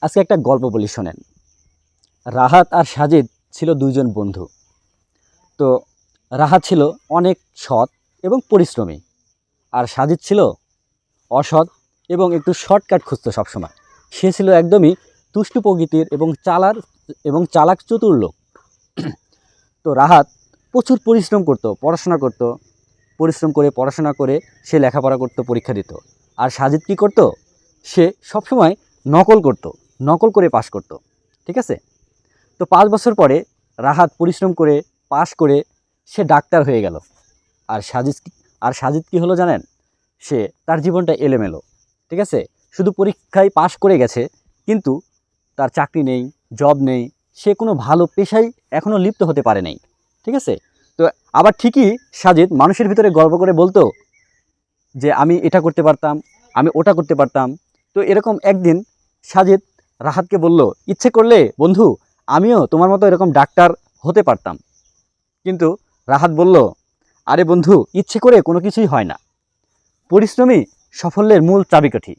আজকে একটা গল্প বলি শোনেন। রাহাত আর সাজিদ ছিল দুইজন বন্ধু। তো রাহাত ছিল অনেক সৎ এবং পরিশ্রমী, আর সাজিদ ছিল অসৎ এবং একটু শর্টকাট খুঁজতো সবসময়। সে ছিল একদমই তুষ্ট প্রকৃতির এবং চালাক চতুর লোক। তো রাহাত প্রচুর পরিশ্রম করতো, পড়াশোনা করতো, পড়াশোনা করে সে লেখাপড়া করতো, পরীক্ষা দিত। আর সাজিদ কী করতো? সে সবসময় নকল করে পাশ করতো। ঠিক আছে? তো 5 বছর পরে রাহাত পরিশ্রম করে পাশ করে সে ডাক্তার হয়ে গেল। আর সাজিদ কী হলো জানেন? তার জীবনটা এলোমেলো। ঠিক আছে? শুধু পরীক্ষায় পাশ করে গেছে, কিন্তু তার চাকরি নেই, জব নেই, সে কোনো ভালো পেশায় এখনও লিপ্ত হতে পারে নাই। ঠিক আছে? তো আবার ঠিকই সাজিদ মানুষের ভিতরে গর্ব করে বলতো যে আমি এটা করতে পারতাম, আমি ওটা করতে পারতাম। তো এরকম একদিন সাজিদ রাহাতকে বলল, ইচ্ছে করলে বন্ধু আমিও তোমার মতো এরকম ডাক্তার হতে পারতাম। কিন্তু রাহাত বলল, আরে বন্ধু, ইচ্ছে করে কোনো কিছুই হয় না। পরিশ্রমই সাফল্যের মূল চাবিকাঠি।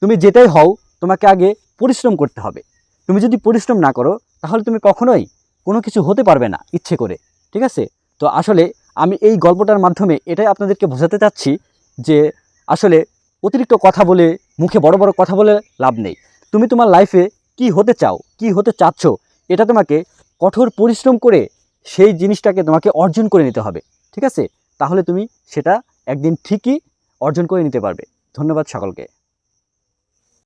তুমি যেটাই হও, তোমাকে আগে পরিশ্রম করতে হবে। তুমি যদি পরিশ্রম না করো, তাহলে তুমি কখনোই কোনো কিছু হতে পারবে না ইচ্ছে করে। ঠিক আছে? তো আসলে আমি এই গল্পটার মাধ্যমে এটাই আপনাদেরকে বোঝাতে চাচ্ছি যে আসলে অতিরিক্ত কথা বলে, মুখে বড় বড় কথা বলে লাভ নেই। তুমি তোমার লাইফে কি হতে চাও, কি হতে চাচ্ছ, এটা তোমাকে কঠোর পরিশ্রম করে সেই জিনিসটাকে তোমাকে অর্জন করে নিতে হবে। ঠিক আছে? তাহলে তুমি সেটা একদিন ঠিকই অর্জন করে নিতে পারবে। ধন্যবাদ সকলকে।